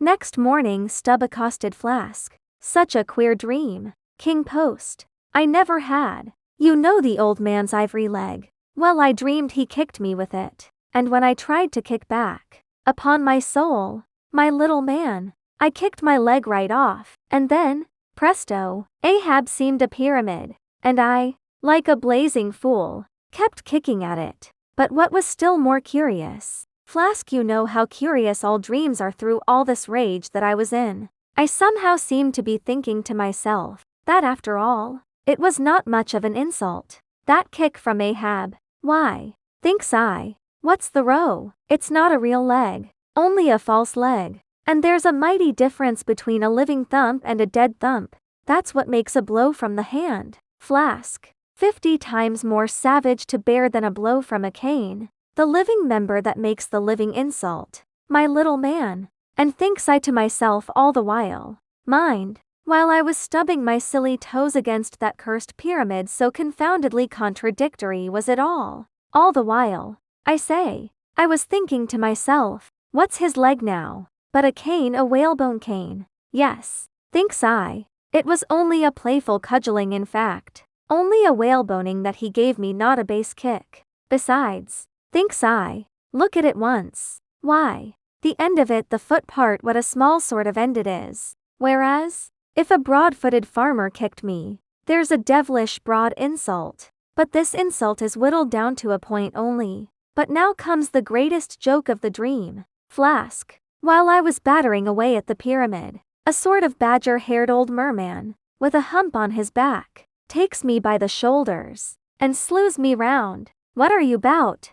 Next morning Stubb accosted Flask. Such a queer dream. King Post. I never had. You know the old man's ivory leg. Well, I dreamed he kicked me with it. And when I tried to kick back, upon my soul, my little man, I kicked my leg right off. And then, presto, Ahab seemed a pyramid. And I, like a blazing fool, kept kicking at it. But what was still more curious, Flask, you know how curious all dreams are through all this rage that I was in. I somehow seemed to be thinking to myself, that after all, it was not much of an insult. That kick from Ahab. Why, thinks I, what's the row? It's not a real leg, only a false leg. And there's a mighty difference between a living thump and a dead thump. That's what makes a blow from the hand, Flask, 50 times more savage to bear than a blow from a cane. The living member that makes the living insult, my little man. And thinks I to myself all the while, mind, while I was stubbing my silly toes against that cursed pyramid, so confoundedly contradictory was it all the while, I say, I was thinking to myself, what's his leg now? But a cane, a whalebone cane. Yes, thinks I, it was only a playful cudgeling, in fact, only a whaleboning that he gave me, not a base kick. Besides, thinks I, look at it once. Why, the end of it, the foot part, what a small sort of end it is. Whereas, if a broad-footed farmer kicked me, there's a devilish broad insult. But this insult is whittled down to a point only. But now comes the greatest joke of the dream, Flask. While I was battering away at the pyramid, a sort of badger-haired old merman, with a hump on his back, takes me by the shoulders, and slews me round. What are you bout?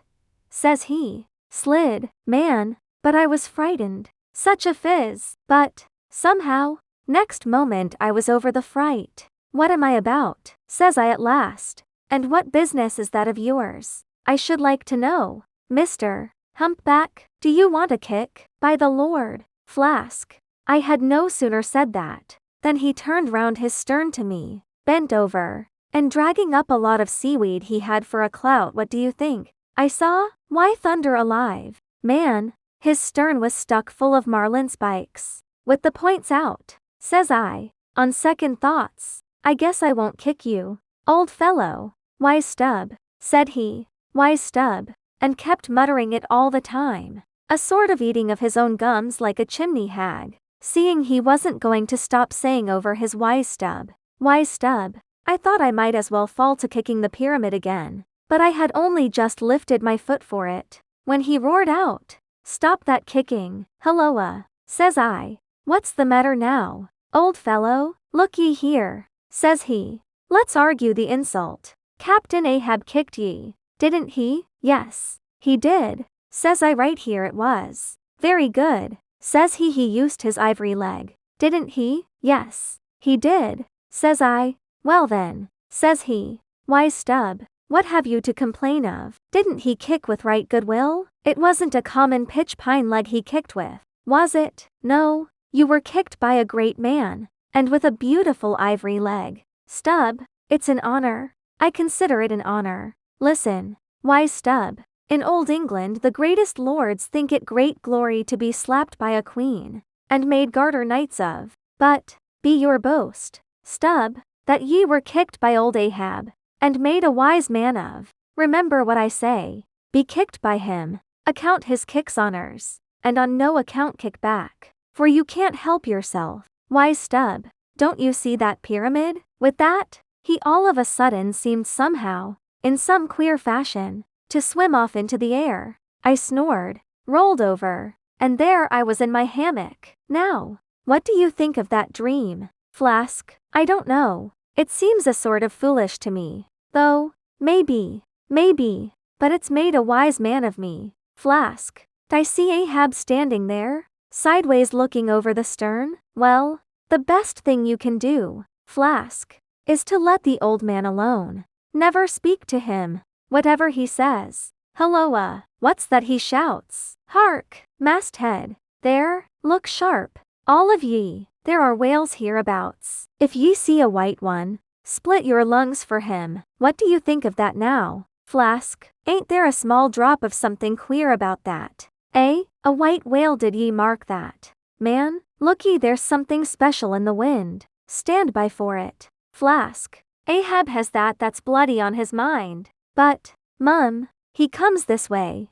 Says he. Slid, man. But I was frightened. Such a fizz. But, somehow, next moment I was over the fright. What am I about? Says I at last. And what business is that of yours? I should like to know. Mr. Humpback, do you want a kick? By the Lord, Flask. I had no sooner said that, than he turned round his stern to me, bent over, and dragging up a lot of seaweed he had for a clout. What do you think I saw? Why, thunder alive, man, his stern was stuck full of marlin spikes, with the points out. Says I, on second thoughts, I guess I won't kick you, old fellow. Why, Stubb, said he, why, Stubb, and kept muttering it all the time, a sort of eating of his own gums like a chimney hag, seeing he wasn't going to stop saying over his why, Stubb. Why, Stubb, I thought I might as well fall to kicking the pyramid again, but I had only just lifted my foot for it, when he roared out, stop that kicking, halloa, says I, what's the matter now, old fellow? Look ye here, says he, let's argue the insult. Captain Ahab kicked ye, didn't he? Yes, he did, says I. Right here it was. Very good, says he. He used his ivory leg, didn't he? Yes, he did, says I. Well then, says he, why, Stubb, what have you to complain of? Didn't he kick with right good will? It wasn't a common pitch pine leg he kicked with, was it? No, you were kicked by a great man, and with a beautiful ivory leg. Stubb, it's an honor. I consider it an honor. Listen, why, Stubb, in old England the greatest lords think it great glory to be slapped by a queen, and made garter knights of. But, be your boast, Stubb, that ye were kicked by old Ahab, and made a wise man of. Remember what I say, be kicked by him, account his kicks honors, and on no account kick back, for you can't help yourself. Why, Stubb, don't you see that pyramid? With that, he all of a sudden seemed somehow, in some queer fashion, to swim off into the air. I snored, rolled over, and there I was in my hammock. Now, what do you think of that dream, Flask? I don't know. It seems a sort of foolish to me, though, maybe, but it's made a wise man of me, Flask. I see Ahab standing there, sideways looking over the stern. Well, the best thing you can do, Flask, is to let the old man alone. Never speak to him, whatever he says. Halloa, what's that he shouts? Hark, masthead, there, look sharp, all of ye, there are whales hereabouts. If ye see a white one, split your lungs for him. What do you think of that now, Flask? Ain't there a small drop of something queer about that? Eh, a white whale, did ye mark that? Man, looky, there's something special in the wind. Stand by for it. Flask. Ahab has that's bloody on his mind. But, Mum, he comes this way.